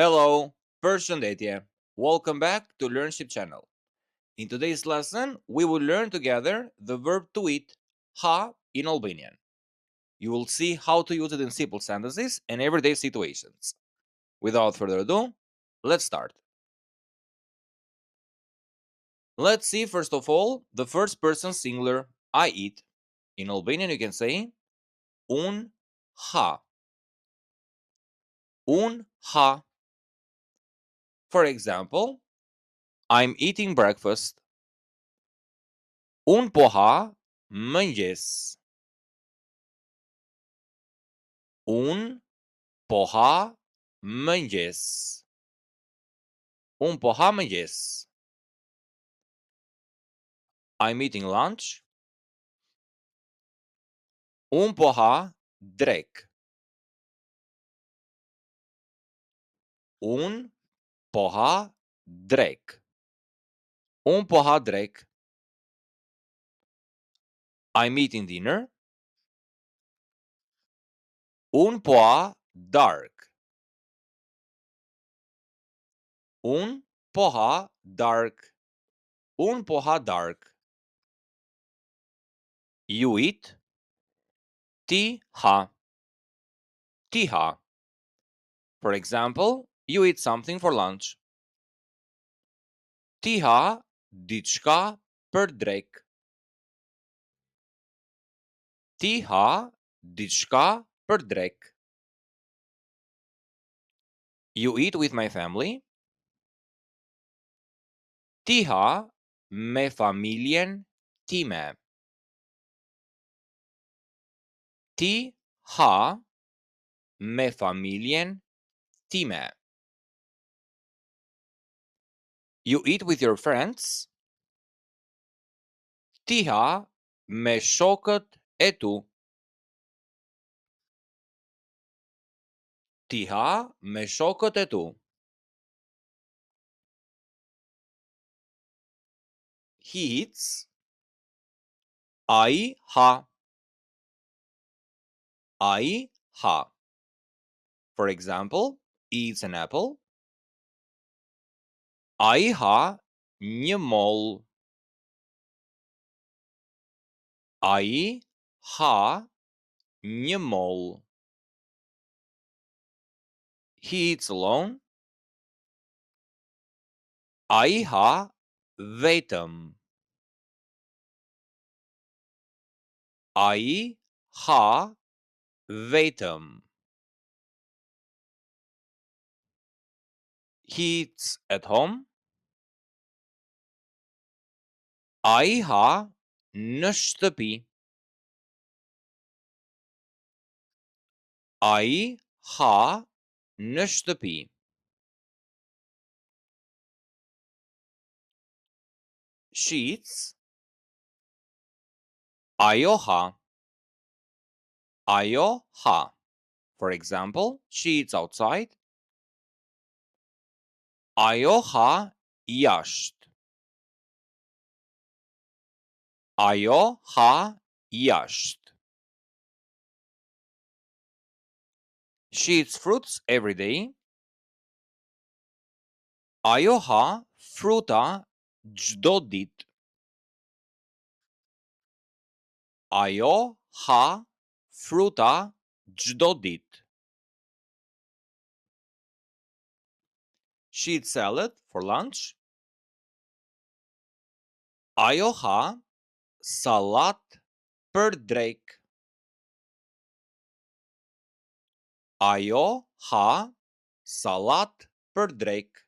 Hello, Përshëndetje. Welcome back to LearnShip channel. In today's lesson, we will learn together the verb to eat, ha, in Albanian. You will see how to use it in simple sentences and everyday situations. Without further ado, let's start. Let's see, first of all, the first person singular, I eat. In Albanian, you can say, un ha. Un ha. For example, I'm eating breakfast. Un po ha mëngjes. Un po ha mëngjes. Un po ha mëngjes. I'm eating lunch. Un po ha drek. Un po ha drek. Un po ha drek. I'm eating dinner. Un po ha dark. Un po ha dark. Un po ha dark. You eat. Ti ha. Ti ha. For example, you eat something for lunch. Ti ha diçka për drek. Ti ha diçka për drek. You eat with my family. Ti ha me familjen time. Ti ha me familjen time. You eat with your friends. Ti ha me shokët e tu. Ti ha me shokët e tu. He eats. Ai ha. Ai ha. For example, eats an apple. Ai ha një moll. Ai ha një moll. He eats alone. Ai ha vetëm. Ai ha vetëm. He eats at home. Ai ha në shtëpi. Ai ha në shtëpi. She eats. Ajo ha. Ajo ha. For example, she eats outside. Ajo ha jashtë. Ajo ha jashtë. She eats fruits every day. Ajo ha fruta çdo ditë. Ajo ha fruta çdo ditë. She eats salad for lunch. Ajo ha sallat për drek. Ajo ha sallat për drek.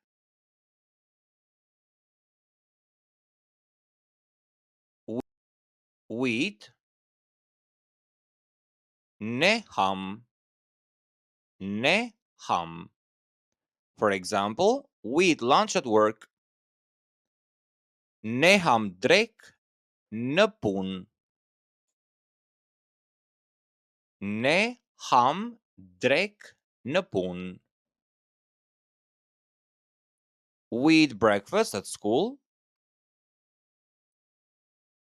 We eat. Ne ham. Ne ham. For example, we eat lunch at work. Ne ham drek në punë. Ne ham drek në punë. We eat breakfast at school.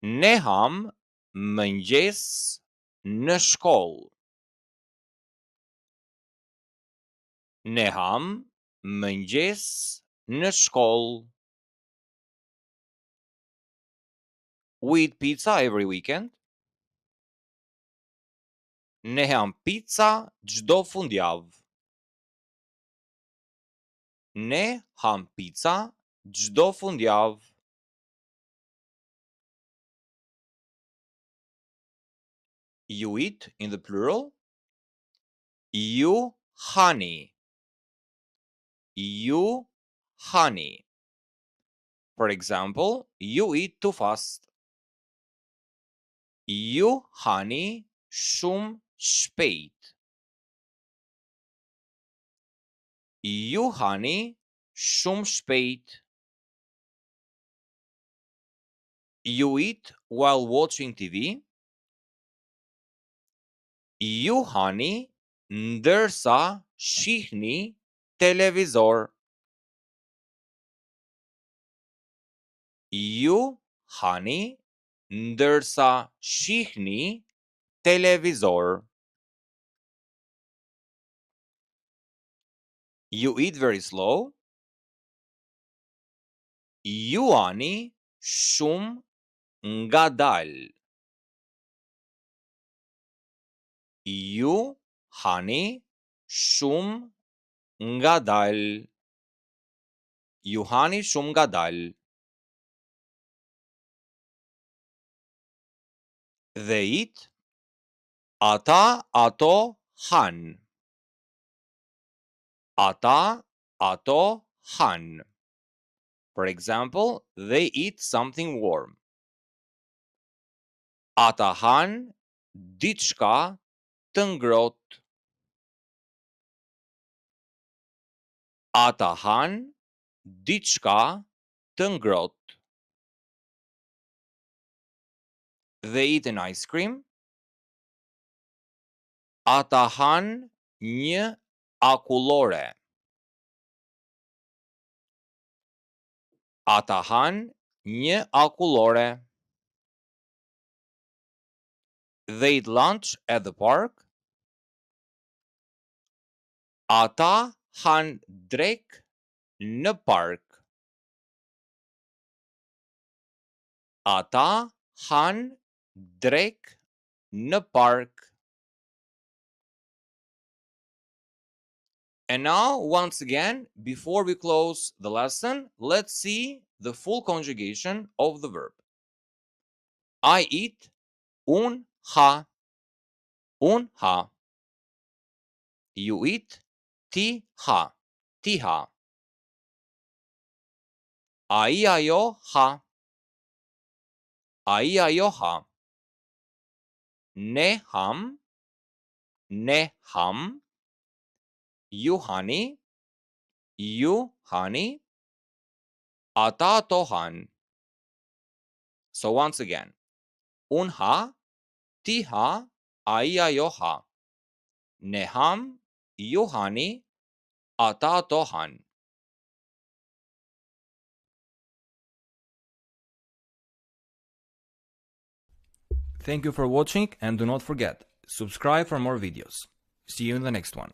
Ne ham mëngjes në shkollë. Ne ham mëngjes në shkollë. We eat pizza every weekend. Ne ham pizza çdo fundjavë. Ne ham pizza çdo fundjavë. You eat in the plural. You hani. You hani. For example, you eat too fast. Ju hani shumë shpejt. Ju hani shumë shpejt. You eat while watching TV. Ju hani ndërsa shihni televizor. Ju hani ndërsa shihni televizor. You eat very slow. Ju ani shumë ngadal. Ju hani shumë ngadal. Ju hani shumë ngadal. They eat. Ata ato han. Ata ato han. For example, they eat something warm. Ata han diçka të ngrohtë. Ata han diçka të ngrohtë. They eat an ice cream. Ata han një akullore. Ata han një akullore. They eat lunch at the park. Ata han drek në park. Ata han drek në park. And now, once again, before we close the lesson, let's see the full conjugation of the verb. I eat. Un ha. Un ha. You eat. Ti ha. Ti ha. Ai ajo ha. Ai ajo ha. Ne ham. Ne ham. Ju hani. Ju hani. Ata to han. So once again. Un ha. Ti ha. Ai ajo ha. Ne ham. Ju hani. Ata to han. Thank you for watching and do not forget, subscribe for more videos. See you in the next one.